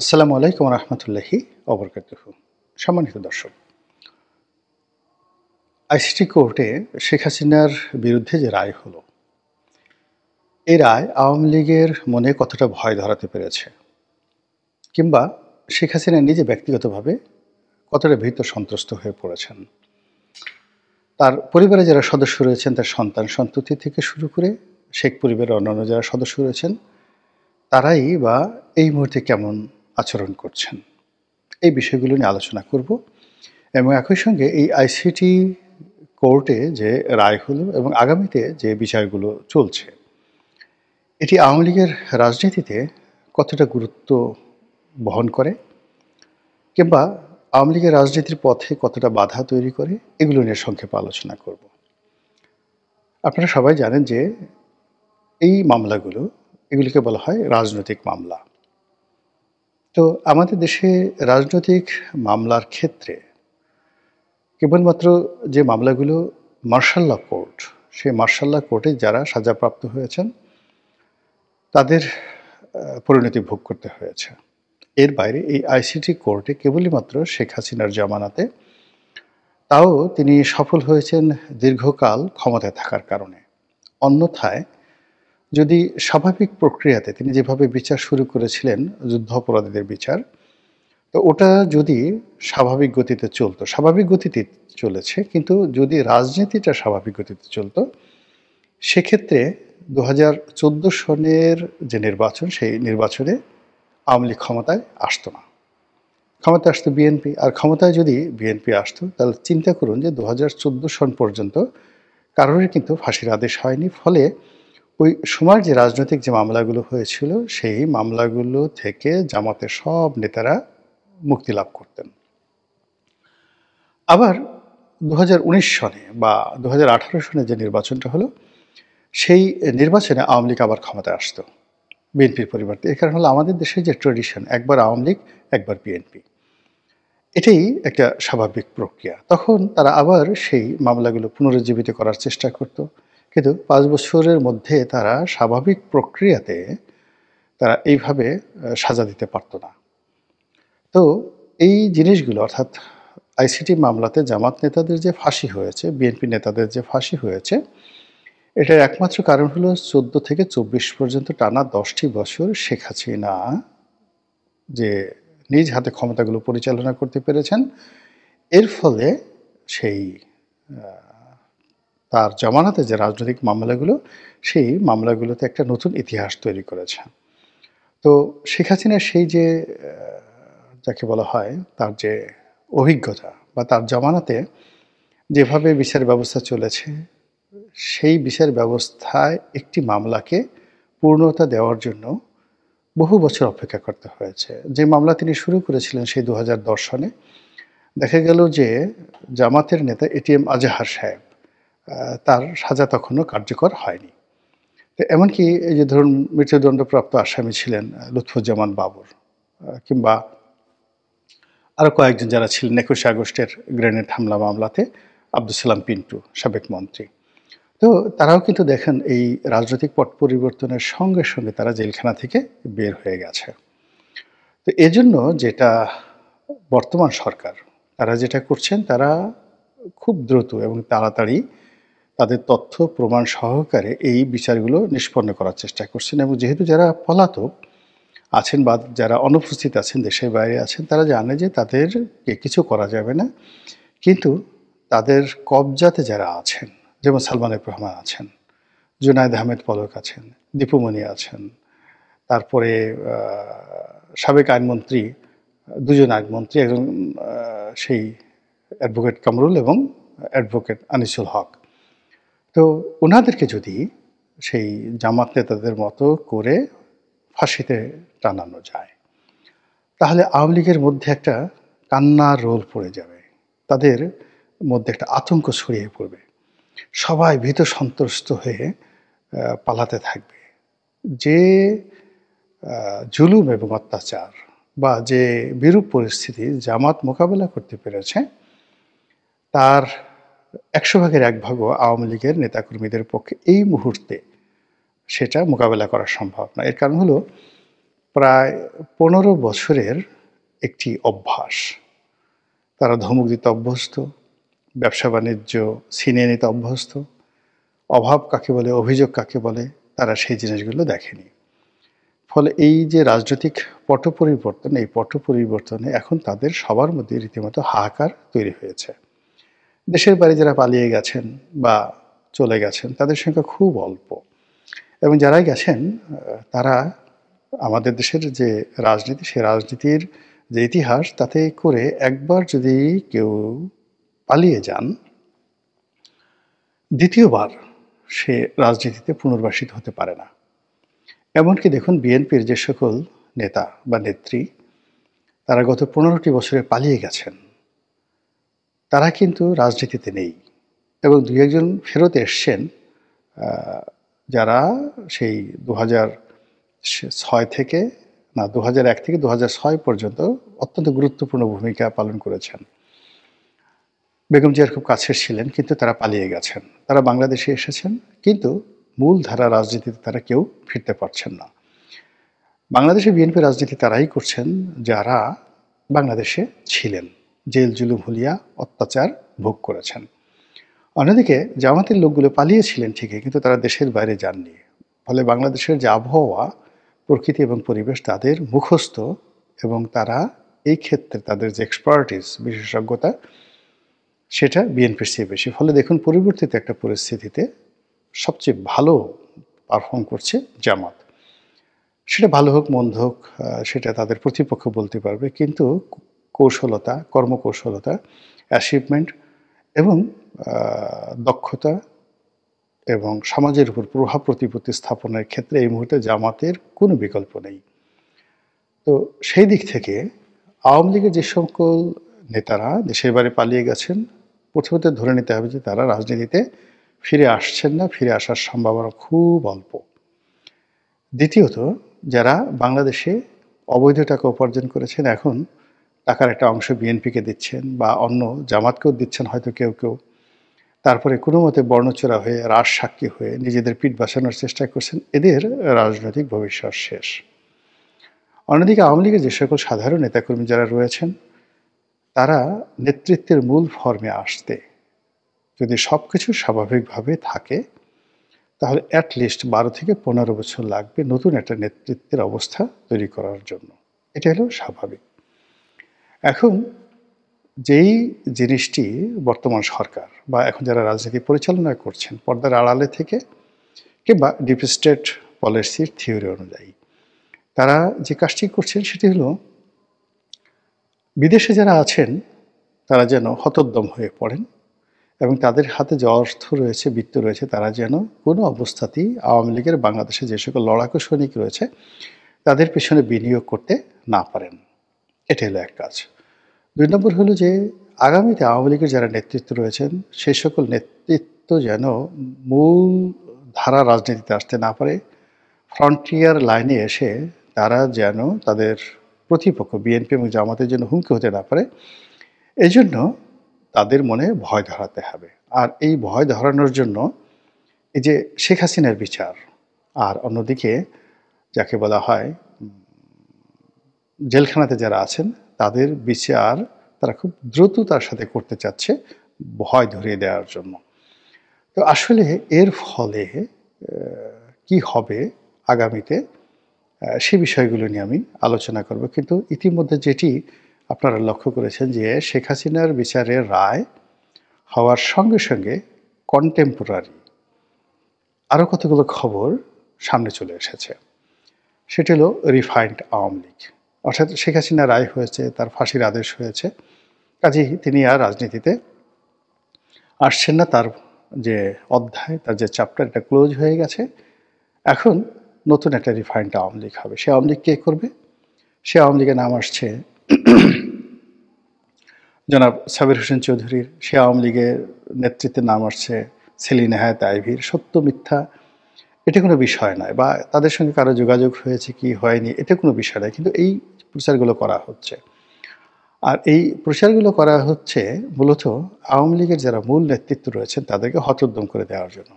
আসসালামু আলাইকুম রহমতুল্লাহি অবরকাতুহু। সম্মানিত দর্শক, আইসিটি কোর্টে শেখ হাসিনার বিরুদ্ধে যে রায় হলো, এই রায় আওয়ামী লীগের মনে কতটা ভয় ধরাতে পেরেছে, কিংবা শেখ হাসিনা নিজে ব্যক্তিগতভাবে কতটা ভীত সন্ত্রস্ত হয়ে পড়েছেন। তার পরিবারে যারা সদস্য রয়েছেন, তার সন্তান সন্ততি থেকে শুরু করে শেখ পরিবারের অন্যান্য যারা সদস্য রয়েছেন, তারাই বা এই মুহূর্তে কেমন আচরণ করছেন, এই বিষয়গুলো নিয়ে আলোচনা করব। এবং একই সঙ্গে এই আইসিটি কোর্টে যে রায় হলো এবং আগামীতে যে বিচারগুলো চলছে, এটি আওয়ামী লীগের রাজনীতিতে কতটা গুরুত্ব বহন করে, কিংবা আওয়ামী লীগের রাজনীতির পথে কতটা বাধা তৈরি করে, এগুলো নিয়ে সংক্ষেপে আলোচনা করব। আপনারা সবাই জানেন যে এই মামলাগুলো, এগুলিকে বলা হয় রাজনৈতিক মামলা। তো আমাদের দেশে রাজনৈতিক মামলার ক্ষেত্রে কেবলমাত্র যে মামলাগুলো মার্শাল ল কোর্ট, সেই মার্শাল ল কোর্টে যারা সাজাপ্রাপ্ত হয়েছেন তাদের পরিণতি ভোগ করতে হয়েছে। এর বাইরে এই আইসিটি কোর্টে কেবলই মাত্র শেখ হাসিনার জামানাতে, তাও তিনি সফল হয়েছেন দীর্ঘকাল ক্ষমতায় থাকার কারণে। অন্যথায় যদি স্বাভাবিক প্রক্রিয়াতে তিনি যেভাবে বিচার শুরু করেছিলেন, যুদ্ধাপরাধীদের বিচার, তো ওটা যদি স্বাভাবিক গতিতে চলতো, স্বাভাবিক গতিতে চলেছে, কিন্তু যদি রাজনীতিটা স্বাভাবিক গতিতে চলতো, সেক্ষেত্রে ২০১৪ সনের যে নির্বাচন, সেই নির্বাচনে আওয়ামী লীগ ক্ষমতায় আসতো না। ক্ষমতায় আসতো বিএনপি। আর ক্ষমতায় যদি বিএনপি আসতো, তাহলে চিন্তা করুন যে ২০১৪ সন পর্যন্ত কারোরই কিন্তু ফাঁসির আদেশ হয়নি। ফলে ওই সময়ের যে রাজনৈতিক যে মামলাগুলো হয়েছিল, সেই মামলাগুলো থেকে জামাতের সব নেতারা মুক্তি লাভ করতেন। আবার ২০১৯ সনে বা ২০১৮ সনে যে নির্বাচনটা হলো, সেই নির্বাচনে আওয়ামী লীগ আবার ক্ষমতায় আসতো বিএনপির পরিবর্তে। এর কারণ হলো আমাদের দেশে যে ট্রেডিশন, একবার আওয়ামী লীগ একবার বিএনপি, এটাই একটা স্বাভাবিক প্রক্রিয়া। তখন তারা আবার সেই মামলাগুলো পুনরুজ্জীবিত করার চেষ্টা করত, কিন্তু ৫ বছরের মধ্যে তারা স্বাভাবিক প্রক্রিয়াতে তারা এইভাবে সাজা দিতে পারত না। তো এই জিনিসগুলো, অর্থাৎ আইসিটি মামলাতে জামাত নেতাদের যে ফাঁসি হয়েছে, বিএনপি নেতাদের যে ফাঁসি হয়েছে, এটার একমাত্র কারণ হলো ১৪ থেকে ২৪ পর্যন্ত টানা ১০টি বছর শেখ হাসিনা যে নিজ হাতে ক্ষমতাগুলো পরিচালনা করতে পেরেছেন, এর ফলে সেই তার জামানাতে যে রাজনৈতিক মামলাগুলো, সেই মামলাগুলোতে একটা নতুন ইতিহাস তৈরি করেছে। তো শেখ হাসিনার সেই যে যাকে বলা হয় তার যে অভিজ্ঞতা, বা তার জামানাতে যেভাবে বিচার ব্যবস্থা চলেছে, সেই বিচার ব্যবস্থায় একটি মামলাকে পূর্ণতা দেওয়ার জন্য বহু বছর অপেক্ষা করতে হয়েছে। যে মামলা তিনি শুরু করেছিলেন সেই ২০১০ সনে, দেখা গেল যে জামাতের নেতা এটিএম আজহার সাহেব, তার সাজা তখনও কার্যকর হয়নি। তো এমনকি এই যে ধরুন মৃত্যুদণ্ডপ্রাপ্ত আসামি ছিলেন লুৎফুজ্জামান বাবর, কিংবা আরও কয়েকজন যারা ছিলেন ২১শে আগস্টের গ্রেনেড হামলা মামলাতে, আব্দুল সালাম পিন্টু, সাবেক মন্ত্রী। তো তারাও কিন্তু দেখেন এই রাজনৈতিক পট পরিবর্তনের সঙ্গে সঙ্গে তারা জেলখানা থেকে বের হয়ে গেছে। তো এজন্য যেটা বর্তমান সরকার, তারা যেটা করছেন, তারা খুব দ্রুত এবং তাড়াতাড়ি তাদের তথ্য প্রমাণ সহকারে এই বিচারগুলো নিষ্পন্ন করার চেষ্টা করছেন। এবং যেহেতু যারা পলাতক আছেন বা যারা অনুপস্থিত আছেন, দেশের বাইরে আছেন, তারা জানে যে তাদেরকে কিছু করা যাবে না, কিন্তু তাদের কবজাতে যারা আছেন, যেমন সালমান এফ রহমান আছেন, জুনায়েদ আহমেদ পলক আছেন, দীপুমণি আছেন, তারপরে সাবেক আইনমন্ত্রী, দুজন আইনমন্ত্রী, একজন সেই অ্যাডভোকেট কামরুল এবং অ্যাডভোকেট আনিসুল হক। তো ওনাদেরকে যদি সেই জামাত নেতাদের মতো করে ফাঁসিতে টানানো যায়, তাহলে আওয়ামী লীগের মধ্যে একটা কান্নার রোল পড়ে যাবে, তাদের মধ্যে একটা আতঙ্ক ছড়িয়ে পড়বে, সবাই ভীত সন্ত্রস্ত হয়ে পালাতে থাকবে। যে জুলুম এবং অত্যাচার বা যে বিরূপ পরিস্থিতি জামাত মোকাবেলা করতে পেরেছে, তার ১০০ ভাগের ১ ভাগও আওয়ামী লীগের নেতাকর্মীদের পক্ষে এই মুহূর্তে সেটা মোকাবেলা করা সম্ভব না। এর কারণ হলো প্রায় ১৫ বছরের একটি অভ্যাস। তারা ধমক দিতে অভ্যস্ত, ব্যবসা-বাণিজ্য ছিনিয়ে নিতে অভ্যস্ত। অভাব কাকে বলে, অভিযোগ কাকে বলে, তারা সেই জিনিসগুলো দেখেনি। ফলে এই যে রাজনৈতিক পট পরিবর্তন, এই পট পরিবর্তনে এখন তাদের সবার মধ্যে রীতিমতো হাহাকার তৈরি হয়েছে। দেশের বাইরে যারা পালিয়ে গেছেন বা চলে গেছেন, তাদের সংখ্যা খুব অল্প। এবং যারাই গেছেন তারা আমাদের দেশের যে রাজনীতি, সেই রাজনীতির যে ইতিহাস, তাতে করে একবার যদি কেউ পালিয়ে যান, দ্বিতীয়বার সে রাজনীতিতে পুনর্বাসিত হতে পারে না। এমনকি দেখুন বিএনপির যে সকল নেতা বা নেত্রী, তারা গত ১৫টি বছরে পালিয়ে গেছেন, তারা কিন্তু রাজনীতিতে নেই। এবং ২-১ জন ফেরত এসছেন, যারা সেই ২০০৬ থেকে ২০০১ থেকে ২০০৬ পর্যন্ত অত্যন্ত গুরুত্বপূর্ণ ভূমিকা পালন করেছেন। বেগম জিয়ার খুব কাছের ছিলেন, কিন্তু তারা পালিয়ে গেছেন। তারা বাংলাদেশে এসেছেন, কিন্তু মূলধারা রাজনীতিতে তারা কেউ ফিরতে পারছেন না। বাংলাদেশে বিএনপি রাজনীতি তারাই করছেন যারা বাংলাদেশে ছিলেন, জেল জুলুম হুলিয়া অত্যাচার ভোগ করেছেন। অন্যদিকে জামাতের লোকগুলো পালিয়েছিলেন ঠিকই, কিন্তু তারা দেশের বাইরে যাননি। ফলে বাংলাদেশের যে আবহাওয়া, প্রকৃতি এবং পরিবেশ তাদের মুখস্থ, এবং তারা এই ক্ষেত্রে তাদের যে এক্সপার্টিস, বিশেষজ্ঞতা, সেটা বিএনপির চেয়ে বেশি। ফলে দেখুন পরিবর্তিত একটা পরিস্থিতিতে সবচেয়ে ভালো পারফর্ম করছে জামাত। সেটা ভালো হোক মন্দ হোক, সেটা তাদের প্রতিপক্ষ বলতে পারবে, কিন্তু কৌশলতা, কর্মকৌশলতা, অ্যাচিভমেন্ট এবং দক্ষতা এবং সমাজের উপর প্রভাব প্রতিপত্তি স্থাপনের ক্ষেত্রে এই মুহূর্তে জামাতের কোনো বিকল্প নেই। তো সেই দিক থেকে আওয়ামী লীগের যে সকল নেতারা দেশের বাইরে পালিয়ে গেছেন, প্রথমত ধরে নিতে হবে যে তারা রাজনীতিতে ফিরে আসছেন না, ফিরে আসার সম্ভাবনা খুব অল্প। দ্বিতীয়ত, যারা বাংলাদেশে অবৈধ টাকা উপার্জন করেছেন, এখন টাকার একটা অংশ বিএনপিকে দিচ্ছেন বা অন্য জামাতকেও দিচ্ছেন হয়তো কেউ কেউ, তারপরে কোনো মতে বর্ণচোরা হয়ে, রাজ সাক্ষী হয়ে নিজেদের পিঠ বাঁচানোর চেষ্টা করছেন, এদের রাজনৈতিক ভবিষ্যৎ শেষ। অন্যদিকে আওয়ামী লীগের যে সকল সাধারণ নেতাকর্মী যারা রয়েছেন, তারা নেতৃত্বের মূল ফর্মে আসতে যদি সব কিছু স্বাভাবিকভাবে থাকে, তাহলে অ্যাটলিস্ট ১২ থেকে ১৫ বছর লাগবে নতুন একটা নেতৃত্বের অবস্থা তৈরি করার জন্য। এটা হলো স্বাভাবিক। এখন যেই জিনিসটি বর্তমান সরকার বা এখন যারা রাজনীতি পরিচালনা করছেন পর্দার আড়ালে থেকে কিংবা ডিপ স্টেট পলিসির থিওরি অনুযায়ী, তারা যে কাজটি করছেন সেটি হলো বিদেশে যারা আছেন তারা যেন হতোদ্যম হয়ে পড়েন, এবং তাদের হাতে যে অর্থ রয়েছে, বিত্ত রয়েছে, তারা যেন কোনো অবস্থাতেই আওয়ামী লীগের বাংলাদেশে যে সকল লড়াকু সৈনিক রয়েছে তাদের পেছনে বিনিয়োগ করতে না পারেন। এটা হলো এক কাজ। ২ নম্বর হলো যে আগামীতে আওয়ামী লীগের যারা নেতৃত্ব রয়েছেন সেই সকল নেতৃত্ব যেন মূল ধারা রাজনীতিতে আসতে না পারে, ফ্রন্টিয়ার লাইনে এসে তারা যেন তাদের প্রতিপক্ষ বিএনপি এবং জামাতের জন্য হুমকি হতে না পারে, এই জন্য তাদের মনে ভয় ধরাতে হবে। আর এই ভয় ধরানোর জন্য এই যে শেখ হাসিনার বিচার, আর অন্যদিকে যাকে বলা হয় জেলখানাতে যারা আছেন তাদের বিচার তারা খুব দ্রুততার সাথে করতে চাচ্ছে ভয় ধরিয়ে দেওয়ার জন্য। তো আসলে এর ফলে কি হবে আগামীতে, সে বিষয়গুলো নিয়ে আমি আলোচনা করব। কিন্তু ইতিমধ্যে যেটি আপনারা লক্ষ্য করেছেন যে শেখ হাসিনার বিচারের রায় হওয়ার সঙ্গে সঙ্গে কন্টেম্পোরারি আরও কতগুলো খবর সামনে চলে এসেছে। সেটি হলো রিফাইন্ড আওয়ামী লীগ, অর্থাৎ শেখ হাসিনা রায় হয়েছে, তার ফাঁসির আদেশ হয়েছে, কাজেই তিনি আর রাজনীতিতে আসছেন না, তার যে অধ্যায়, তার যে চ্যাপ্টার, এটা ক্লোজ হয়ে গেছে। এখন নতুন একটা রিফাইন্ড আওয়ামী লীগ হবে। সে আওয়ামী লীগ কে করবে? সে আওয়ামী লীগের নাম আসছে জনাব সাবির হোসেন চৌধুরীর, সে আওয়ামী লীগের নেতৃত্বের নাম আসছে সেলিনা হায়াত আইভীর। সত্য মিথ্যা এটা কোনো বিষয় নয়, বা তাদের সঙ্গে কারো যোগাযোগ হয়েছে কি হয়নি এটা কোনো বিষয় নয়, কিন্তু এই প্রচারগুলো করা হচ্ছে। আর এই প্রচারগুলো করা হচ্ছে মূলত আওয়ামী লীগের যারা মূল নেতৃত্ব রয়েছেন তাদেরকে হতোদ্যম করে দেওয়ার জন্য।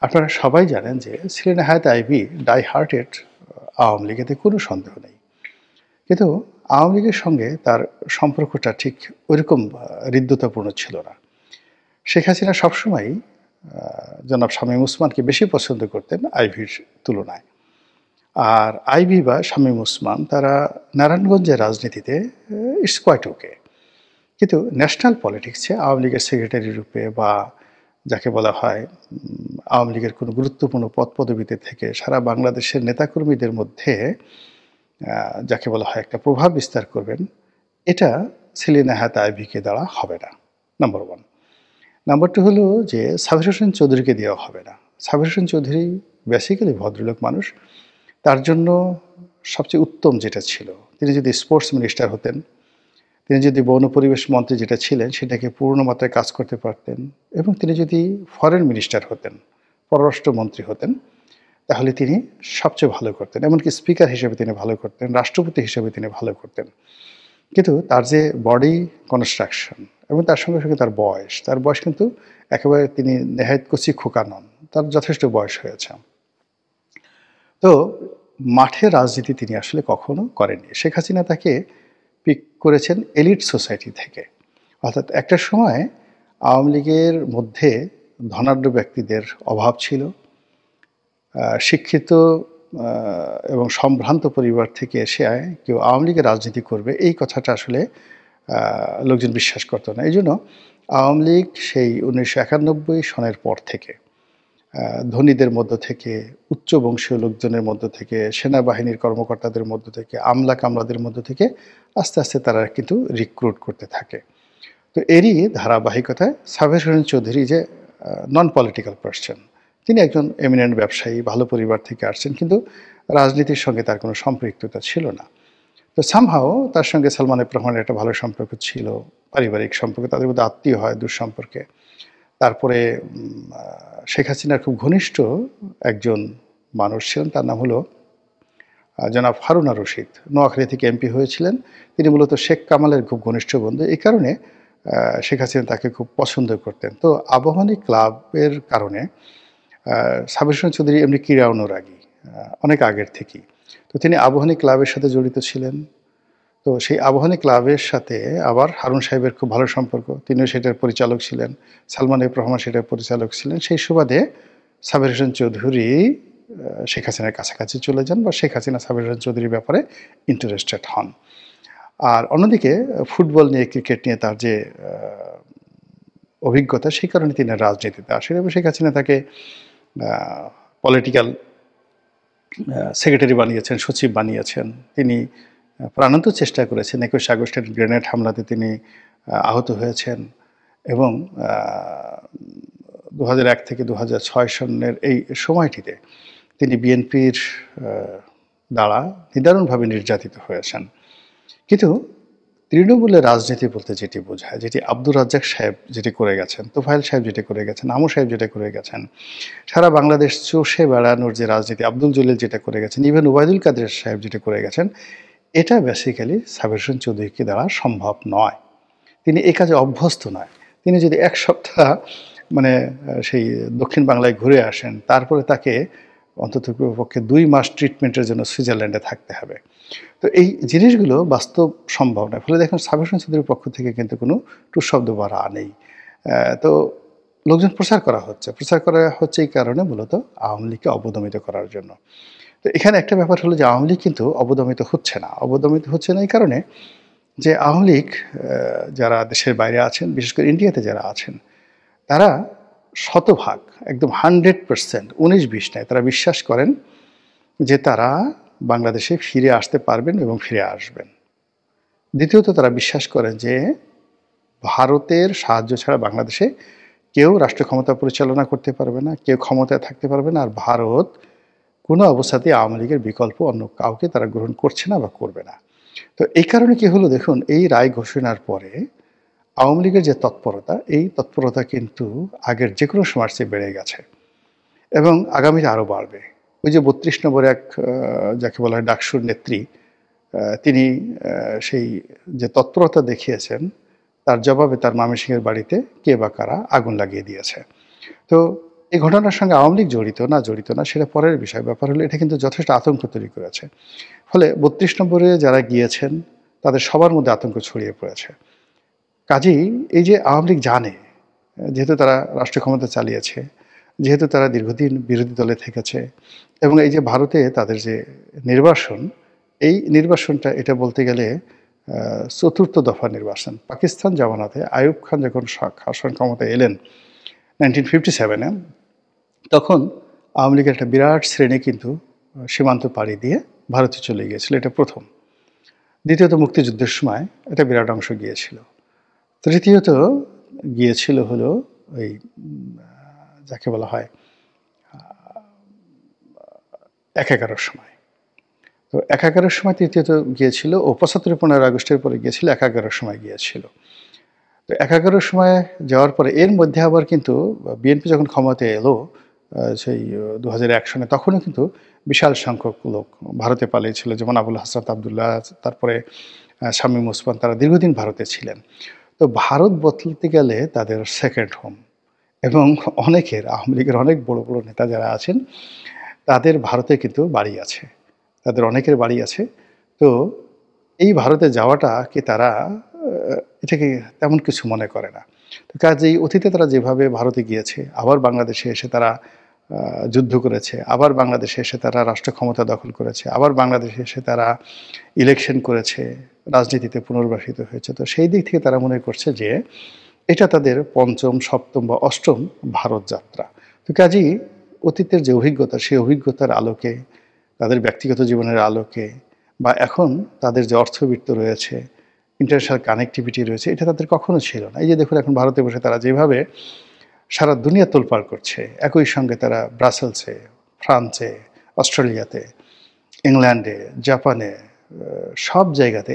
আপনারা সবাই জানেন যে সেলিনা হায়াত আইভী ডাই হার্টেড আওয়ামী লীগ, এতে কোনো সন্দেহ নেই। কিন্তু আওয়ামী লীগের সঙ্গে তার সম্পর্কটা ঠিক ওইরকম হৃদ্যতাপূর্ণ ছিল না। শেখ হাসিনা সবসময়ই জনাব শামীম ওসমানকে বেশি পছন্দ করতেন আইভীর তুলনায়। আর আইভী বা শামীম ওসমান তারা নারায়ণগঞ্জের রাজনীতিতে ইটস কোয়াইট ওকে। কিন্তু ন্যাশনাল পলিটিক্সে আওয়ামী লীগের সেক্রেটারি রূপে বা যাকে বলা হয় আওয়ামী লীগের কোনো গুরুত্বপূর্ণ পদপদবিতে থেকে সারা বাংলাদেশের নেতাকর্মীদের মধ্যে যাকে বলা হয় একটা প্রভাব বিস্তার করবেন, এটা সেলিনা হায়াৎ আইভীকে দ্বারা হবে না, নাম্বার 1। নাম্বার 2 হলো যে সাবির হোসেন চৌধুরীকে দেওয়া হবে না। সাবির হোসেন চৌধুরী বেসিক্যালি ভদ্রলোক মানুষ। তার জন্য সবচেয়ে উত্তম যেটা ছিল, তিনি যদি স্পোর্টস মিনিস্টার হতেন, তিনি যদি বন পরিবেশ মন্ত্রী যেটা ছিলেন সেটাকে পূর্ণ মাত্রায় কাজ করতে পারতেন, এবং তিনি যদি ফরেন মিনিস্টার হতেন, পররাষ্ট্রমন্ত্রী হতেন, তাহলে তিনি সবচেয়ে ভালো করতেন। এমনকি স্পিকার হিসেবে তিনি ভালো করতেন, রাষ্ট্রপতি হিসেবে তিনি ভালো করতেন। কিন্তু তার যে বডি কনস্ট্রাকশন এবং তার সঙ্গে সঙ্গে তার বয়স কিন্তু একেবারে তিনি নেহায়েত কচি খোকা নন, তার যথেষ্ট বয়স হয়েছে। তো মাঠে রাজনীতি তিনি আসলে কখনো করেননি। শেখ হাসিনা তাকে পিক করেছেন এলিট সোসাইটি থেকে। অর্থাৎ একটা সময় আওয়ামী লীগের মধ্যে ধনাঢ্য ব্যক্তিদের অভাব ছিল। শিক্ষিত এবং সম্ভ্রান্ত পরিবার থেকে এসে কেউ আওয়ামী লীগের রাজনীতি করবে এই কথাটা আসলে লোকজন বিশ্বাস করত না। এই জন্য আওয়ামী লীগ সেই 1991 সনের পর থেকে ধনীদের মধ্য থেকে, উচ্চ বংশীয় লোকজনের মধ্য থেকে, সেনাবাহিনীর কর্মকর্তাদের মধ্য থেকে, আমলা কামলাদের মধ্য থেকে আস্তে আস্তে তারা কিন্তু রিক্রুট করতে থাকে। তো এরই ধারাবাহিকতায় সাবির হোসেন চৌধুরী যে নন পলিটিক্যাল পার্সন, তিনি একজন এমিনেন্ট ব্যবসায়ী, ভালো পরিবার থেকে আসছেন, কিন্তু রাজনীতির সঙ্গে তার কোনো সম্পৃক্ততা ছিল না। তো সামহাও তার সঙ্গে সালমান এফ রহমানের একটা ভালো সম্পর্ক ছিল, পারিবারিক সম্পর্ক, তাদের মধ্যে আত্মীয় হয় দুঃসম্পর্কে। তারপরে শেখ হাসিনার খুব ঘনিষ্ঠ একজন মানুষ ছিলেন, তার নাম হলো জনাব হারুনা রশিদ, নোয়াখালী থেকে এমপি হয়েছিলেন। তিনি মূলত শেখ কামালের খুব ঘনিষ্ঠ বন্ধু, এই কারণে শেখ হাসিনা তাকে খুব পছন্দ করতেন। তো আবাহনী ক্লাবের কারণে সাবির হোসেন চৌধুরী এমনি ক্রীড়া অনুরাগী অনেক আগের থেকেই। তো তিনি আবাহনী ক্লাবের সাথে জড়িত ছিলেন। তো সেই আবাহনী ক্লাবের সাথে আবার হারুন সাহেবের খুব ভালো সম্পর্ক, তিনিও সেটার পরিচালক ছিলেন, সালমান এফ রহমান সেটার পরিচালক ছিলেন। সেই সুবাদে সাবির হোসেন চৌধুরী শেখ হাসিনার কাছাকাছি চলে যান বা শেখ হাসিনা সাবির হোসেন চৌধুরীর ব্যাপারে ইন্টারেস্টেড হন। আর অন্যদিকে ফুটবল নিয়ে, ক্রিকেট নিয়ে তার যে অভিজ্ঞতা, সেই কারণে তিনি রাজনীতিতে আসেন এবং শেখ হাসিনা তাকে পলিটিক্যাল সেক্রেটারি বানিয়েছেন, সচিব বানিয়েছেন। তিনি প্রাণান্ত চেষ্টা করেছেন। 21 আগস্টের গ্রেনেড হামলাতে তিনি আহত হয়েছেন এবং 2001 থেকে 2006 সনের এই সময়টিতে তিনি বিএনপির দ্বারা নিদারুণভাবে নির্যাতিত হয়েছেন। কিন্তু তৃণমূলের রাজনীতি বলতে যেটি বোঝায়, যেটি আব্দুর রাজ্জাক সাহেব যেটি করে গেছেন, তোফায়েল সাহেব যেটি করে গেছেন, আমু সাহেব যেটা করে গেছেন, সারা বাংলাদেশ চষে বেড়ানোর যে রাজনীতি আব্দুল জলিল যেটা করে গেছেন, ইভেন ওবায়দুল কাদের সাহেব যেটা করে গেছেন, এটা বেসিক্যালি সাবির হোসেন চৌধুরীকে দ্বারা সম্ভব নয়। তিনি এই কাজে অভ্যস্ত নয়। তিনি যদি এক সপ্তাহ মানে সেই দক্ষিণ বাংলায় ঘুরে আসেন, তারপরে তাকে অন্ততপক্ষে 2 মাস ট্রিটমেন্টের জন্য সুইজারল্যান্ডে থাকতে হবে। তো এই জিনিসগুলো বাস্তব সম্ভব নয়। ফলে দেখুন সাবির হোসেন চৌধুরীর পক্ষ থেকে কিন্তু কোনো টুশব্দ বা রা নেই। তো লোকজন প্রচার করা হচ্ছে এই কারণে মূলত আওয়ামী লীগকে অবদমিত করার জন্য। তো এখানে একটা ব্যাপার হলো যে আওয়ামী লীগ কিন্তু অবদমিত হচ্ছে না। অবদমিত হচ্ছে না এই কারণে যে আওয়ামী লীগ যারা দেশের বাইরে আছেন, বিশেষ করে ইন্ডিয়াতে যারা আছেন, তারা শতভাগ একদম 100% 19-20 নয়, তারা বিশ্বাস করেন যে তারা বাংলাদেশে ফিরে আসতে পারবেন এবং ফিরে আসবেন। দ্বিতীয়ত তারা বিশ্বাস করেন যে ভারতের সাহায্য ছাড়া বাংলাদেশে কেউ রাষ্ট্র ক্ষমতা পরিচালনা করতে পারবে না, কেউ ক্ষমতায় থাকতে পারবে না। আর ভারত কোনো অবস্থাতেই আওয়ামী লীগের বিকল্প অন্য কাউকে তারা গ্রহণ করছে না বা করবে না। তো এই কারণে কি হলো দেখুন, এই রায় ঘোষণার পরে আওয়ামী লীগের যে তৎপরতা, এই তৎপরতা কিন্তু আগের যে কোনো সময়ের চেয়ে বেড়ে গেছে এবং আগামীতে আরও বাড়বে। ওই যে 32 নম্বর এক যাকে বলা হয় ডাকসুর নেত্রী, তিনি সেই যে তৎপরতা দেখিয়েছেন, তার জবাবে তার ময়মনসিংহের বাড়িতে কে বা কারা আগুন লাগিয়ে দিয়েছে। তো এই ঘটনার সঙ্গে আওয়ামী লীগ জড়িত না সেটা পরের বিষয়। ব্যাপার হলো এটা কিন্তু যথেষ্ট আতঙ্ক তৈরি করেছে। ফলে ৩২ নম্বরে যারা গিয়েছেন তাদের সবার মধ্যে আতঙ্ক ছড়িয়ে পড়েছে। কাজেই এই যে আওয়ামী লীগ জানে, যেহেতু তারা রাষ্ট্র ক্ষমতা চালিয়েছে, যেহেতু তারা দীর্ঘদিন বিরোধী দলে থেকেছে এবং এই যে ভারতে তাদের যে নির্বাসন, এই নির্বাসনটা এটা বলতে গেলে চতুর্থ দফা নির্বাচন। পাকিস্তান জামানাতে আইয়ুব খান যখন শাসন ক্ষমতায় এলেন 1957-এ, তখন আওয়ামী লীগের একটা বিরাট শ্রেণী কিন্তু সীমান্ত পাড়ি দিয়ে ভারতে চলে গিয়েছিল। এটা প্রথম। দ্বিতীয়ত মুক্তিযুদ্ধের সময় একটা বিরাট অংশ গিয়েছিল। তৃতীয়ত গিয়েছিল হলো ওই যাকে বলা হয় ১/১১-র সময়। তো ১/১১-র সময় তৃতীয়ত গিয়েছিল ও ৭৫-১৫ আগস্টের পরে গিয়েছিল, ১/১১-র সময় গিয়েছিল। তো ১/১১-র সময় যাওয়ার পরে এর মধ্যে আবার কিন্তু বিএনপি যখন ক্ষমতায় এলো সেই ২০০১ সনে, তখনও কিন্তু বিশাল সংখ্যক লোক ভারতে পালিয়েছিল। যেমন আবুল হাসনাত আবদুল্লাহ, তারপরে শামীম ওসমান, তারা দীর্ঘদিন ভারতে ছিলেন। তো ভারত বদলতে গেলে তাদের সেকেন্ড হোম এবং অনেকের আওয়ামী লীগের অনেক বড় বড় নেতা যারা আছেন তাদের ভারতে কিন্তু বাড়ি আছে, তাদের অনেকের বাড়ি আছে। তো এই ভারতে যাওয়াটাকে তারা এটাকে তেমন কিছু মনে করে না। তো কাজেই অতীতে তারা যেভাবে ভারতে গিয়েছে, আবার বাংলাদেশে এসে তারা যুদ্ধ করেছে, আবার বাংলাদেশে এসে তারা রাষ্ট্র ক্ষমতা দখল করেছে, আবার বাংলাদেশে এসে তারা ইলেকশন করেছে, রাজনীতিতে পুনর্বাসিত হয়েছে। তো সেই দিক থেকে তারা মনে করছে যে এটা তাদের পঞ্চম, সপ্তম বা অষ্টম ভারত যাত্রা। তো কাজেই অতীতের যে অভিজ্ঞতা, সেই অভিজ্ঞতার আলোকে, তাদের ব্যক্তিগত জীবনের আলোকে বা এখন তাদের যে অর্থবিত্ত রয়েছে, ইন্টারন্যাশনাল কানেক্টিভিটি রয়েছে, এটা তাদের কখনো ছিল না। এই যে দেখুন এখন ভারতে বসে তারা যেভাবে সারা দুনিয়া তোলপাড় করছে, একই সঙ্গে তারা ব্রাসেলসে, ফ্রান্সে, অস্ট্রেলিয়াতে, ইংল্যান্ডে, জাপানে, সব জায়গাতে